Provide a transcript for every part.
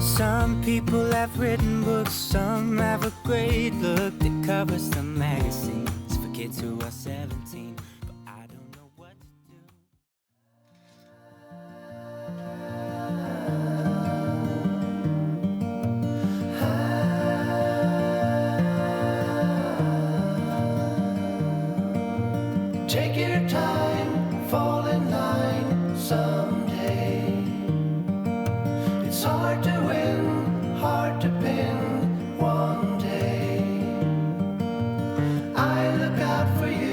Some people have written books, some have a great look that covers the magazines for kids who are 17, but I don't know what to do. Take your time, fall in line someday. It's hard to win, hard to pin one day. I look out for you.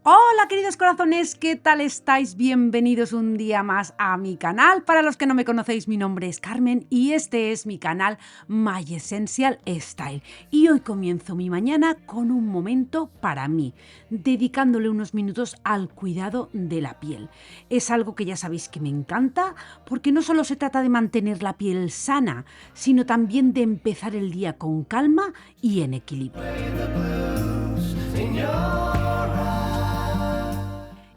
Hola queridos corazones, ¿qué tal estáis? Bienvenidos un día más a mi canal. Para los que no me conocéis, mi nombre es Carmen y este es mi canal My Essential Style. Y hoy comienzo mi mañana con un momento para mí, dedicándole unos minutos al cuidado de la piel. Es algo que ya sabéis que me encanta porque no solo se trata de mantener la piel sana, sino también de empezar el día con calma y en equilibrio.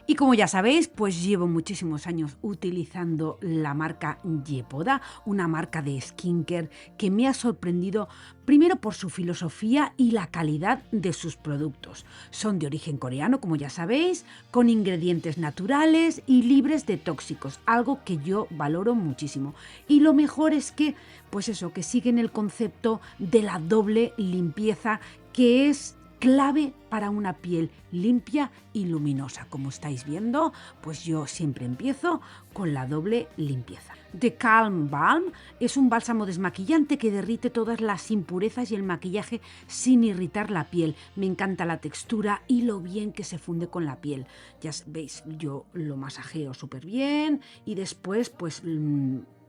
Y como ya sabéis, pues llevo muchísimos años utilizando la marca Yepoda, una marca de skincare que me ha sorprendido primero por su filosofía y la calidad de sus productos. Son de origen coreano, como ya sabéis, con ingredientes naturales y libres de tóxicos, algo que yo valoro muchísimo. Y lo mejor es que, pues eso, que siguen el concepto de la doble limpieza, que es clave para una piel limpia y luminosa. Como estáis viendo, pues yo siempre empiezo con la doble limpieza. The Calm Balm es un bálsamo desmaquillante que derrite todas las impurezas y el maquillaje sin irritar la piel. Me encanta la textura y lo bien que se funde con la piel. Ya veis, yo lo masajeo súper bien y después pues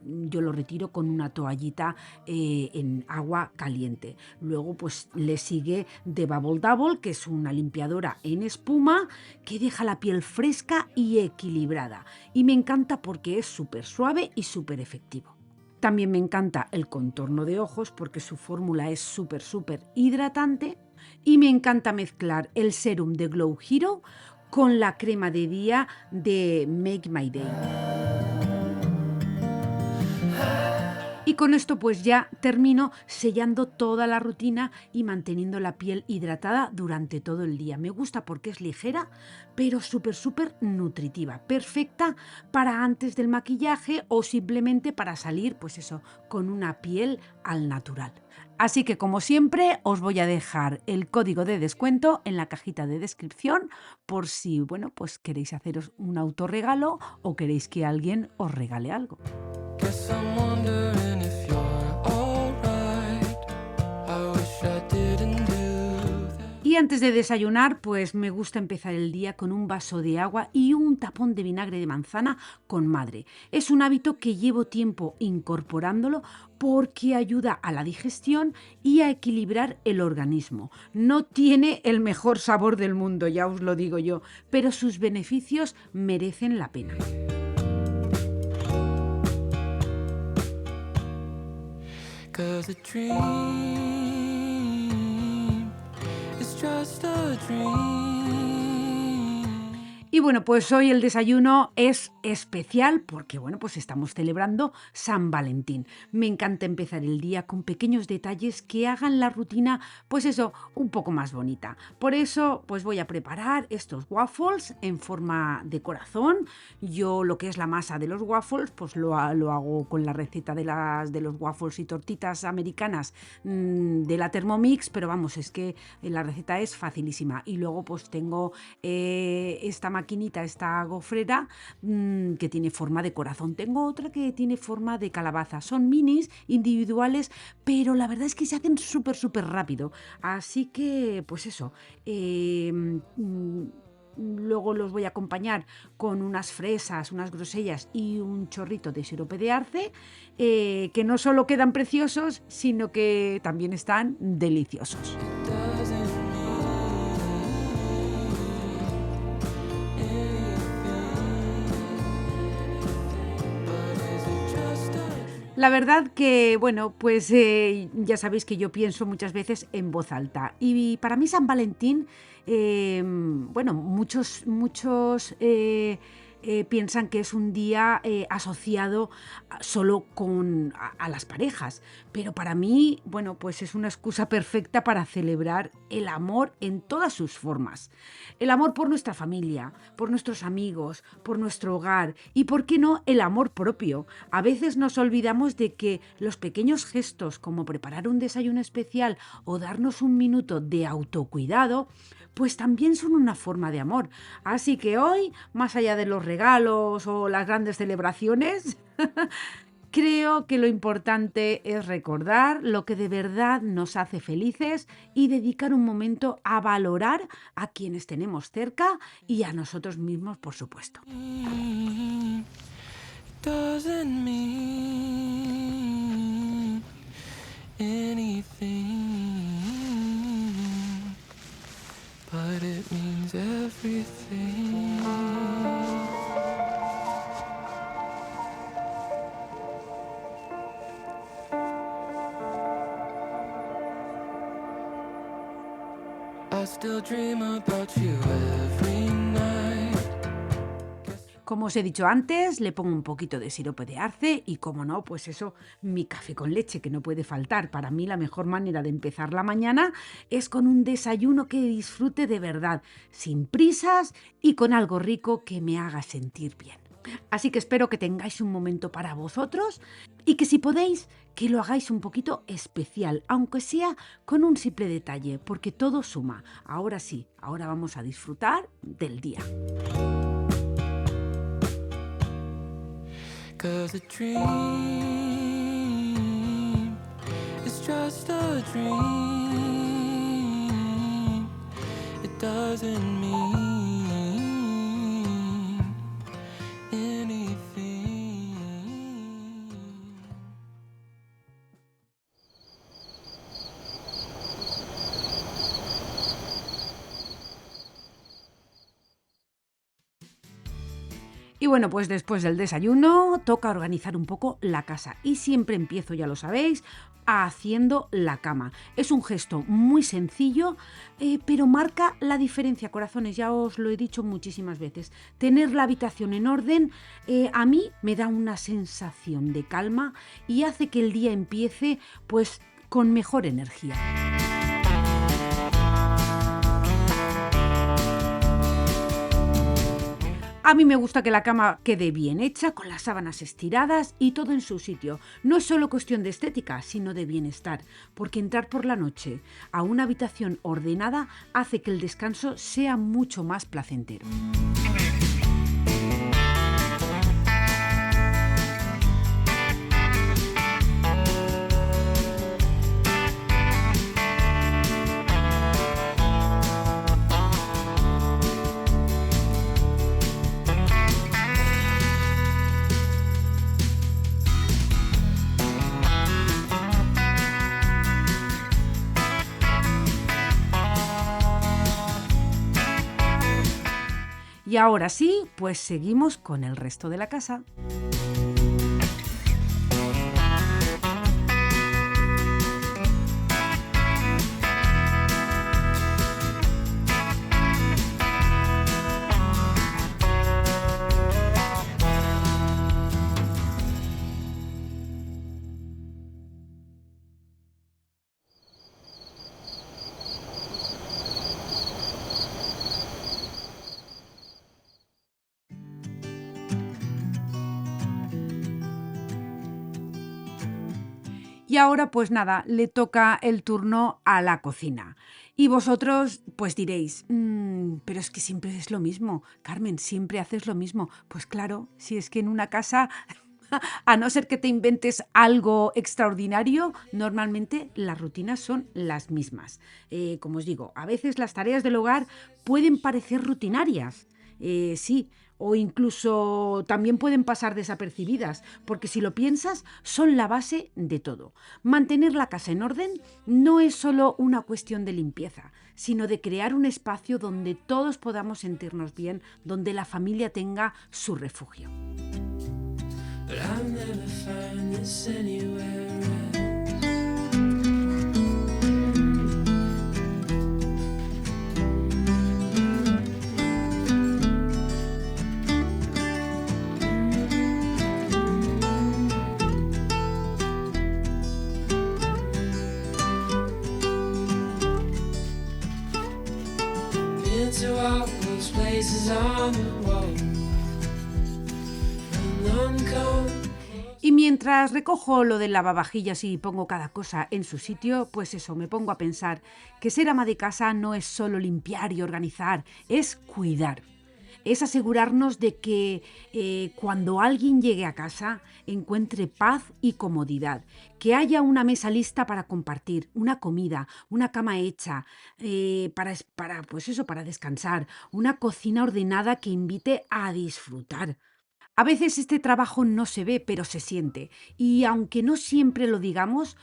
yo lo retiro con una toallita en agua caliente. Luego pues le sigue The Bubble Double, que es una limpiadora en espuma que deja la piel fresca y equilibrada. Y me encanta porque es súper suave y súper efectivo. También me encanta el contorno de ojos porque su fórmula es súper hidratante. Y me encanta mezclar el serum de Glow Hero con la crema de día de Make My Day. Y con esto pues ya termino sellando toda la rutina y manteniendo la piel hidratada durante todo el día. Me gusta porque es ligera, pero súper nutritiva. Perfecta para antes del maquillaje o simplemente para salir, pues eso, con una piel al natural. Así que como siempre os voy a dejar el código de descuento en la cajita de descripción por si, bueno, pues queréis haceros un autorregalo o queréis que alguien os regale algo. Y antes de desayunar, pues me gusta empezar el día con un vaso de agua y un tapón de vinagre de manzana con madre. Es un hábito que llevo tiempo incorporándolo porque ayuda a la digestión y a equilibrar el organismo. No tiene el mejor sabor del mundo, ya os lo digo yo, pero sus beneficios merecen la pena. Y bueno, pues hoy el desayuno es especial porque, bueno, pues estamos celebrando San Valentín. Me encanta empezar el día con pequeños detalles que hagan la rutina, pues eso, un poco más bonita. Por eso, pues voy a preparar estos waffles en forma de corazón. Yo lo que es la masa de los waffles, pues lo hago con la receta de los waffles y tortitas americanas de la Thermomix, pero vamos, es que la receta es facilísima. Y luego pues tengo esta maquinita, esta gofrera que tiene forma de corazón. Tengo otra que tiene forma de calabaza. Son minis individuales, pero la verdad es que se hacen súper rápido. Así que, pues eso. Luego los voy a acompañar con unas fresas, unas grosellas y un chorrito de sirope de arce, que no solo quedan preciosos, sino que también están deliciosos. La verdad que, bueno, pues ya sabéis que yo pienso muchas veces en voz alta. Y para mí San Valentín, bueno, muchos piensan que es un día asociado solo a las parejas. Pero para mí, bueno, pues es una excusa perfecta para celebrar el amor en todas sus formas. El amor por nuestra familia, por nuestros amigos, por nuestro hogar y, ¿por qué no?, el amor propio. A veces nos olvidamos de que los pequeños gestos, como preparar un desayuno especial o darnos un minuto de autocuidado, pues también son una forma de amor. Así que hoy, más allá de los regalos o las grandes celebraciones, creo que lo importante es recordar lo que de verdad nos hace felices y dedicar un momento a valorar a quienes tenemos cerca y a nosotros mismos, por supuesto. Doesn't mean anything, but it means everything. I still dream about you every night. Como os he dicho antes, le pongo un poquito de sirope de arce y, como no, pues eso, mi café con leche, que no puede faltar. Para mí la mejor manera de empezar la mañana es con un desayuno que disfrute de verdad, sin prisas y con algo rico que me haga sentir bien. Así que espero que tengáis un momento para vosotros y que, si podéis, que lo hagáis un poquito especial, aunque sea con un simple detalle, porque todo suma. Ahora sí, ahora vamos a disfrutar del día. 'Cause a dream is just a dream. It doesn't mean anything. Y bueno, pues después del desayuno toca organizar un poco la casa y siempre empiezo, ya lo sabéis, haciendo la cama. Es un gesto muy sencillo, pero marca la diferencia, corazones, ya os lo he dicho muchísimas veces. Tener la habitación en orden a mí me da una sensación de calma y hace que el día empiece pues con mejor energía. A mí me gusta que la cama quede bien hecha, con las sábanas estiradas y todo en su sitio. No es solo cuestión de estética, sino de bienestar, porque entrar por la noche a una habitación ordenada hace que el descanso sea mucho más placentero. Y ahora sí, pues seguimos con el resto de la casa. Y ahora, pues nada, le toca el turno a la cocina. Y vosotros, pues diréis, pero es que siempre es lo mismo. Carmen, siempre haces lo mismo. Pues claro, si es que en una casa, a no ser que te inventes algo extraordinario, normalmente las rutinas son las mismas. Como os digo, a veces las tareas del hogar pueden parecer rutinarias. Sí, o incluso también pueden pasar desapercibidas, porque si lo piensas, son la base de todo. Mantener la casa en orden no es solo una cuestión de limpieza, sino de crear un espacio donde todos podamos sentirnos bien, donde la familia tenga su refugio. But I'll never find this anywhere else. is on the wall. And none come. Y mientras recojo lo del lavavajillas y pongo cada cosa en su sitio, pues eso, me pongo a pensar que ser ama de casa no es solo limpiar y organizar, es cuidar. Es asegurarnos de que cuando alguien llegue a casa encuentre paz y comodidad, que haya una mesa lista para compartir, una comida, una cama hecha, pues eso, para descansar, una cocina ordenada que invite a disfrutar. A veces este trabajo no se ve, pero se siente. Y aunque no siempre lo digamos,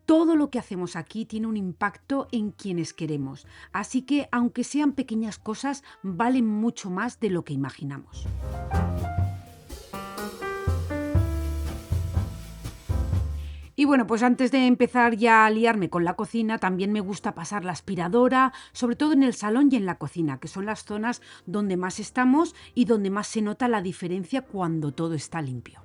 todo lo que hacemos aquí tiene un impacto en quienes queremos. Así que, aunque sean pequeñas cosas, valen mucho más de lo que imaginamos. Y bueno, pues antes de empezar ya a liarme con la cocina, también me gusta pasar la aspiradora, sobre todo en el salón y en la cocina, que son las zonas donde más estamos y donde más se nota la diferencia cuando todo está limpio.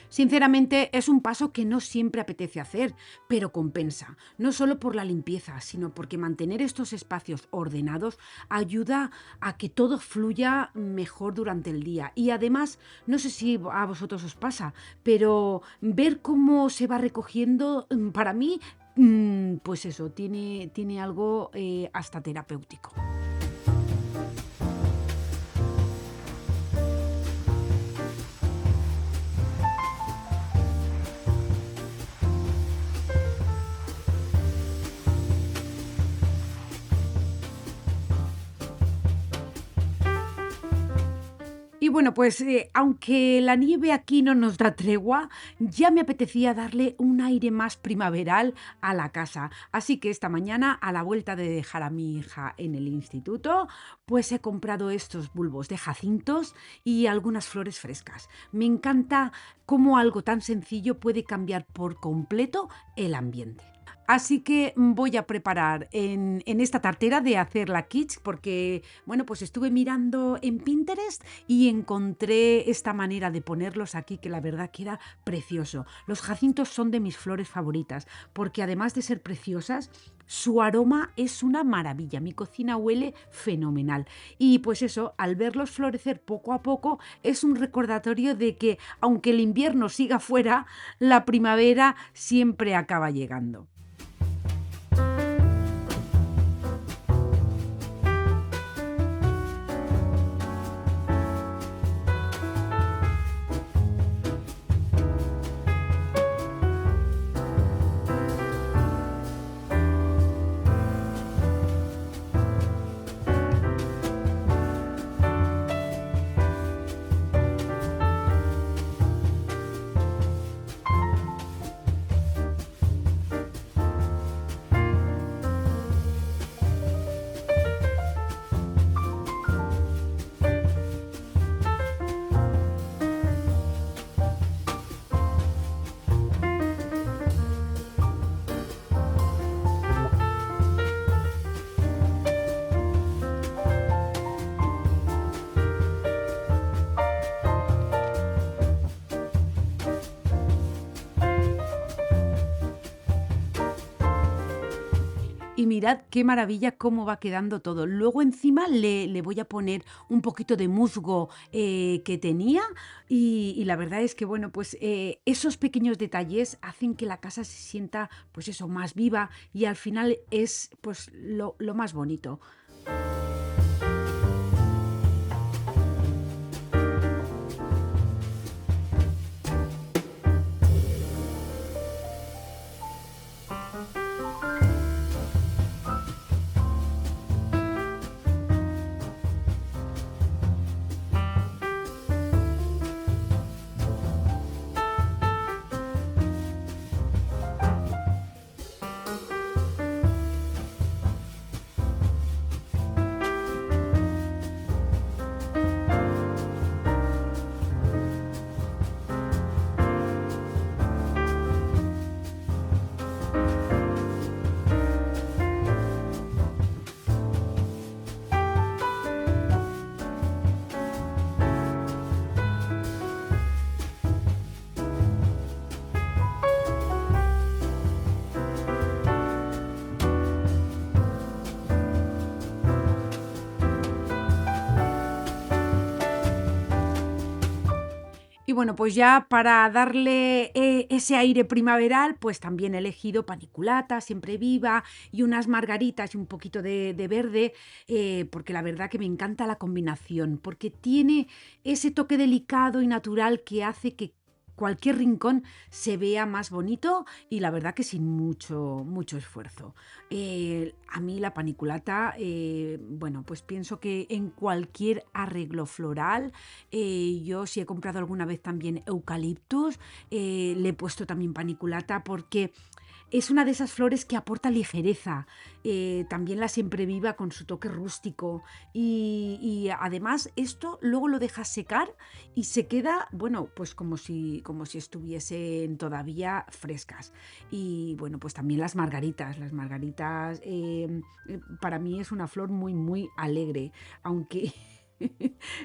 Sinceramente, es un paso que no siempre apetece hacer, pero compensa, no solo por la limpieza, sino porque mantener estos espacios ordenados ayuda a que todo fluya mejor durante el día. Y además, no sé si a vosotros os pasa, pero ver cómo se va recogiendo, para mí, pues eso, tiene algo hasta terapéutico. Y bueno, pues aunque la nieve aquí no nos da tregua, ya me apetecía darle un aire más primaveral a la casa. Así que esta mañana, a la vuelta de dejar a mi hija en el instituto, pues he comprado estos bulbos de jacintos y algunas flores frescas. Me encanta cómo algo tan sencillo puede cambiar por completo el ambiente. Así que voy a preparar en esta tartera de hacer la quiche porque, bueno, pues estuve mirando en Pinterest y encontré esta manera de ponerlos aquí que la verdad queda precioso. Los jacintos son de mis flores favoritas porque además de ser preciosas, su aroma es una maravilla. Mi cocina huele fenomenal. Y pues eso, al verlos florecer poco a poco, es un recordatorio de que, aunque el invierno siga fuera, la primavera siempre acaba llegando. Y mirad qué maravilla cómo va quedando todo. Luego encima le voy a poner un poquito de musgo que tenía y la verdad es que, bueno, pues esos pequeños detalles hacen que la casa se sienta, pues eso, más viva y al final es pues lo más bonito. bueno, pues ya para darle ese aire primaveral, pues también he elegido paniculata, siempre viva, y unas margaritas y un poquito de verde, porque la verdad que me encanta la combinación, porque tiene ese toque delicado y natural que hace que cualquier rincón se vea más bonito y la verdad que sin mucho esfuerzo. A mí la paniculata, bueno, pues pienso que en cualquier arreglo floral, yo si he comprado alguna vez también eucaliptus, le he puesto también paniculata porque es una de esas flores que aporta ligereza, también la siempre viva con su toque rústico y además esto luego lo dejas secar y se queda, bueno, pues como si estuviesen todavía frescas. Y bueno, pues también las margaritas para mí es una flor muy alegre, aunque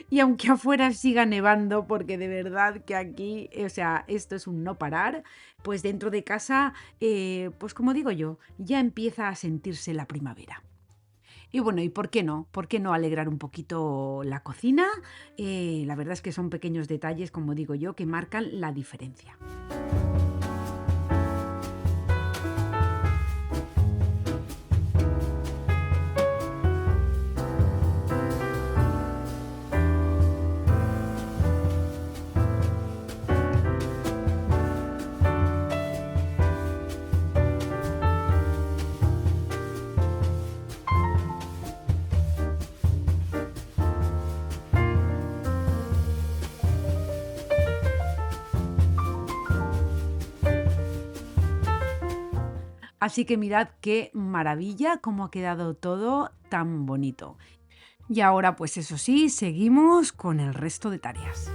y aunque afuera siga nevando, porque de verdad que aquí, o sea, esto es un no parar, pues dentro de casa, pues como digo yo, ya empieza a sentirse la primavera. Y bueno, ¿y por qué no? ¿Por qué no alegrar un poquito la cocina? La verdad es que son pequeños detalles, como digo yo, que marcan la diferencia. Así que mirad qué maravilla, cómo ha quedado todo tan bonito. Y ahora, pues eso sí, seguimos con el resto de tareas.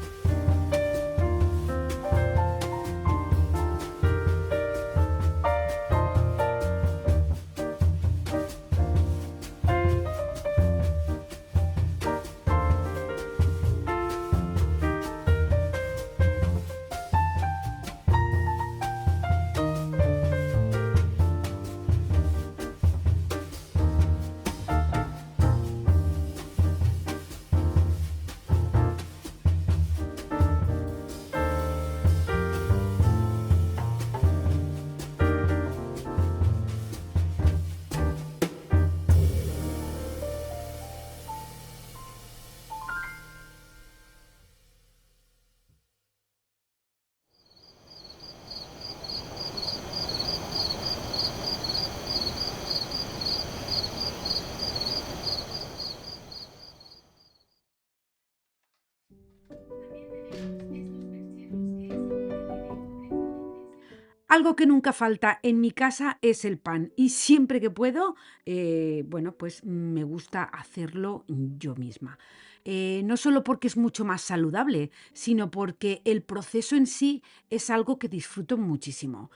Algo que nunca falta en mi casa es el pan y siempre que puedo, bueno, pues me gusta hacerlo yo misma. No solo porque es mucho más saludable, sino porque el proceso en sí es algo que disfruto muchísimo.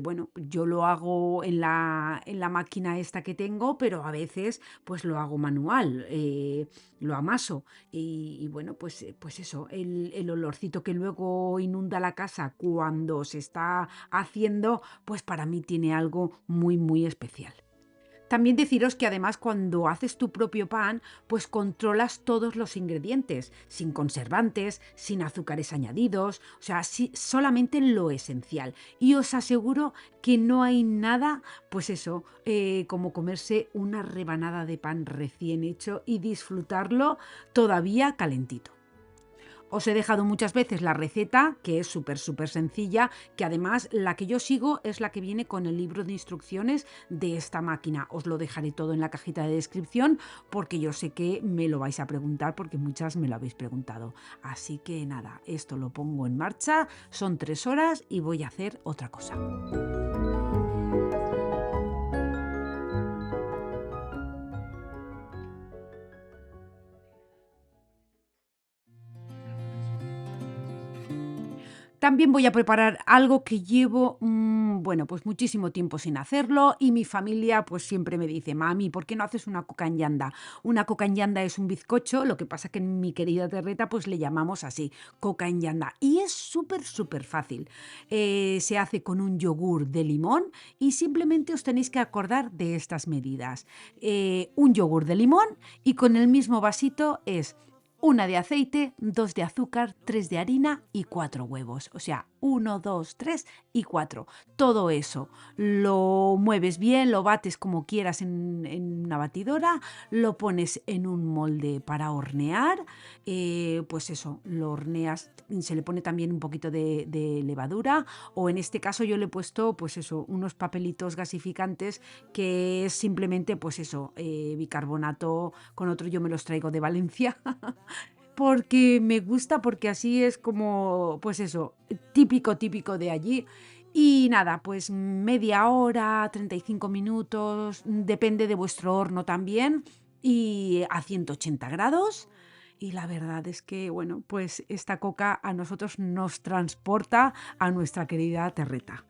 Bueno, yo lo hago en la máquina esta que tengo, pero a veces pues lo hago manual, lo amaso. Y bueno, pues eso, el olorcito que luego inunda la casa cuando se está haciendo, pues para mí tiene algo muy especial. También deciros que además cuando haces tu propio pan, pues controlas todos los ingredientes, sin conservantes, sin azúcares añadidos, o sea, solamente lo esencial. Y os aseguro que no hay nada, pues eso, como comerse una rebanada de pan recién hecho y disfrutarlo todavía calentito. Os he dejado muchas veces la receta, que es súper sencilla, que además la que yo sigo es la que viene con el libro de instrucciones de esta máquina. Os lo dejaré todo en la cajita de descripción porque yo sé que me lo vais a preguntar porque muchas me lo habéis preguntado. Así que nada, esto lo pongo en marcha, son 3 horas y voy a hacer otra cosa. También voy a preparar algo que llevo, bueno, pues muchísimo tiempo sin hacerlo y mi familia pues siempre me dice, mami, ¿por qué no haces una coca en llanda? Una coca en llanda es un bizcocho, lo que pasa que en mi querida terreta pues le llamamos así, coca en llanda. Y es súper fácil. Se hace con un yogur de limón y simplemente os tenéis que acordar de estas medidas. Un yogur de limón y con el mismo vasito es 1 de aceite, 2 de azúcar, 3 de harina y 4 huevos. O sea, 1, 2, 3 y 4. Todo eso lo mueves bien, lo bates como quieras en una batidora, lo pones en un molde para hornear. Pues eso, lo horneas, se le pone también un poquito de levadura, o en este caso yo le he puesto pues eso, unos papelitos gasificantes, que es simplemente pues eso, bicarbonato con otro. Yo me los traigo de Valencia porque me gusta, porque así es como, pues eso, típico de allí. Y nada, pues media hora, 35 minutos, depende de vuestro horno también, y a 180 grados. Y la verdad es que, bueno, pues esta coca a nosotros nos transporta a nuestra querida terreta.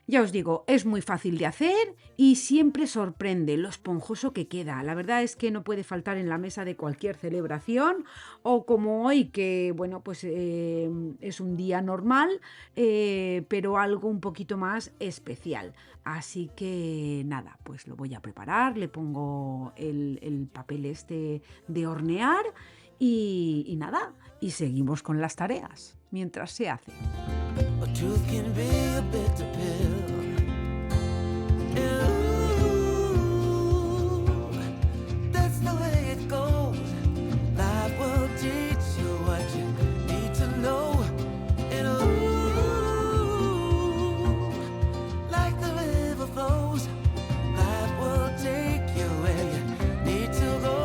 Ya os digo, es muy fácil de hacer y siempre sorprende lo esponjoso que queda. La verdad es que no puede faltar en la mesa de cualquier celebración, o como hoy, que bueno, pues es un día normal, pero algo un poquito más especial. Así que nada, pues lo voy a preparar, le pongo el papel este de hornear y nada, y seguimos con las tareas mientras se hace. Or truth can be a bitter pill. Ooh, that's the way it goes. Life will teach you what you need to know. And ooh, like the river flows, life will take you where you need to go.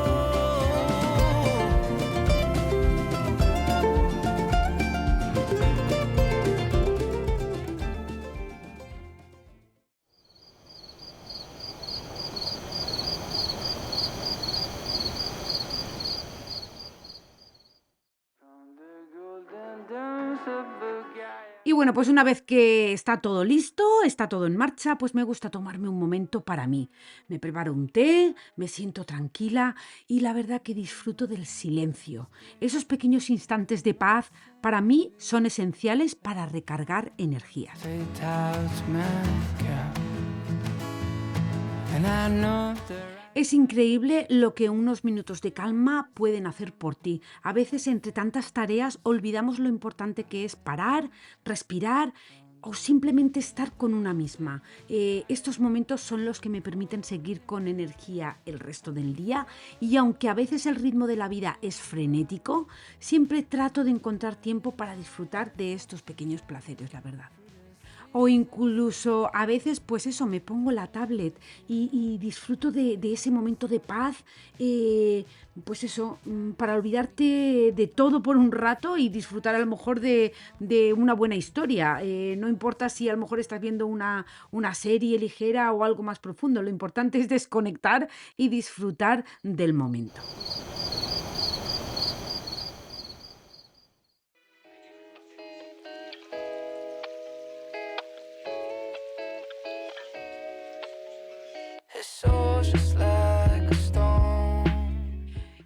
Y bueno, pues una vez que está todo listo, está todo en marcha, pues me gusta tomarme un momento para mí. Me preparo un té, me siento tranquila y la verdad que disfruto del silencio. Esos pequeños instantes de paz para mí son esenciales para recargar energías. Es increíble lo que unos minutos de calma pueden hacer por ti. A veces, entre tantas tareas, olvidamos lo importante que es parar, respirar o simplemente estar con una misma. Estos momentos son los que me permiten seguir con energía el resto del día, y aunque a veces el ritmo de la vida es frenético, siempre trato de encontrar tiempo para disfrutar de estos pequeños placeres, la verdad. O incluso a veces, pues eso, me pongo la tablet y disfruto de ese momento de paz, pues eso, para olvidarte de todo por un rato y disfrutar a lo mejor de una buena historia. No importa si a lo mejor estás viendo una serie ligera o algo más profundo, lo importante es desconectar y disfrutar del momento. His soul's just like a stone.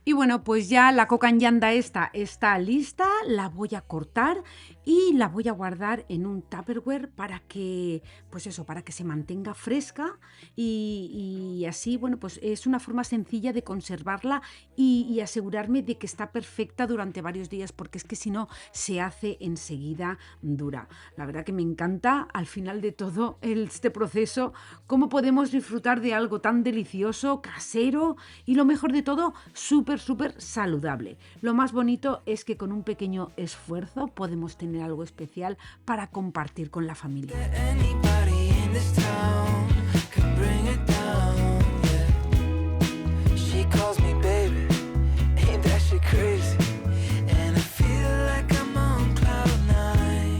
Y bueno, pues ya la coca en llanda esta está lista, la voy a cortar y la voy a guardar en un Tupperware para que, pues eso, para que se mantenga fresca, y así, bueno, pues es una forma sencilla de conservarla y asegurarme de que está perfecta durante varios días, porque es que si no se hace enseguida dura. La verdad que me encanta al final de todo este proceso, cómo podemos disfrutar de algo tan delicioso, casero y lo mejor de todo, súper saludable. Lo más bonito es que con un pequeño esfuerzo podemos tener algo especial para compartir con la familia. Anybody in this town could bring it down, yeah. She calls me baby, ain't that shit crazy? And I feel like I'm on cloud nine.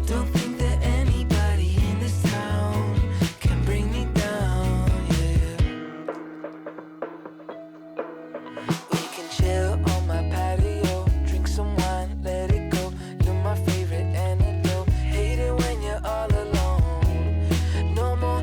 Don't think that anybody in this town can bring me down, yeah. We can chill on my patio, drink some wine, let it go. You're my favorite antidote. Hate it when you're all alone. No more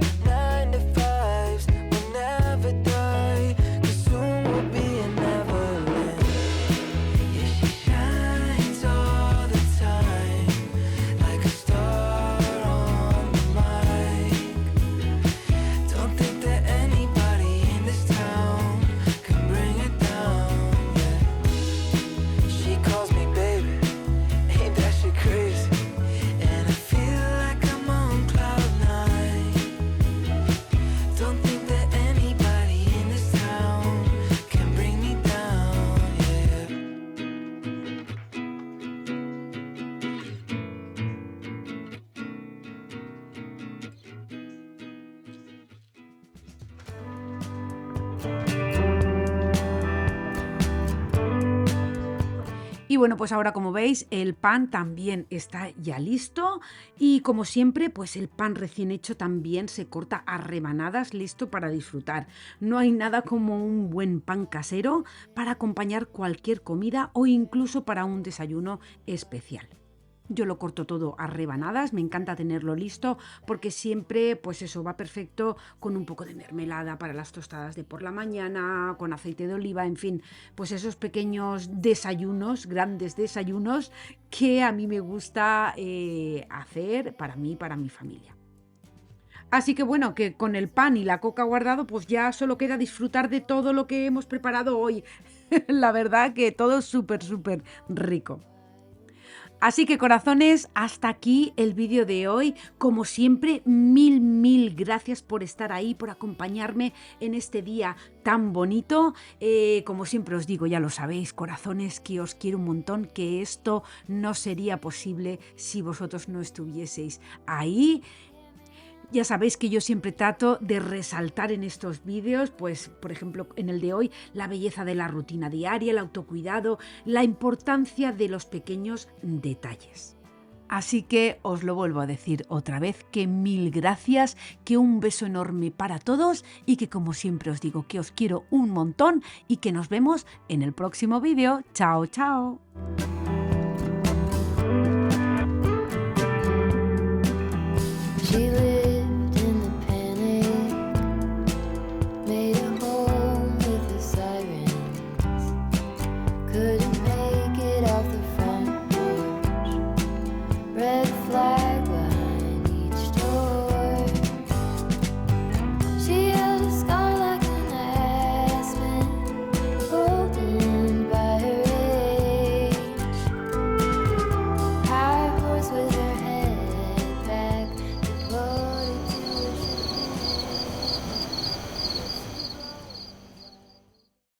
Y bueno, pues ahora como veis el pan también está ya listo y como siempre pues el pan recién hecho también se corta a rebanadas listo para disfrutar. No hay nada como un buen pan casero para acompañar cualquier comida o incluso para un desayuno especial. Yo lo corto todo a rebanadas, me encanta tenerlo listo porque siempre pues eso va perfecto con un poco de mermelada para las tostadas de por la mañana, con aceite de oliva, en fin, pues esos pequeños desayunos, grandes desayunos que a mí me gusta hacer para mí y para mi familia. Así que bueno, que con el pan y la coca guardado pues ya solo queda disfrutar de todo lo que hemos preparado hoy. La verdad que todo súper, súper rico. Así que corazones, hasta aquí el vídeo de hoy. Como siempre, mil gracias por estar ahí, por acompañarme en este día tan bonito. Como siempre os digo, ya lo sabéis, corazones, que os quiero un montón, que esto no sería posible si vosotros no estuvieseis ahí. Ya sabéis que yo siempre trato de resaltar en estos vídeos, pues por ejemplo en el de hoy, la belleza de la rutina diaria, el autocuidado, la importancia de los pequeños detalles. Así que os lo vuelvo a decir otra vez, que mil gracias, que un beso enorme para todos y que como siempre os digo que os quiero un montón y que nos vemos en el próximo vídeo. ¡Chao, chao! She lived in the panic, made a home with the sirens, couldn't make it off the front porch. Red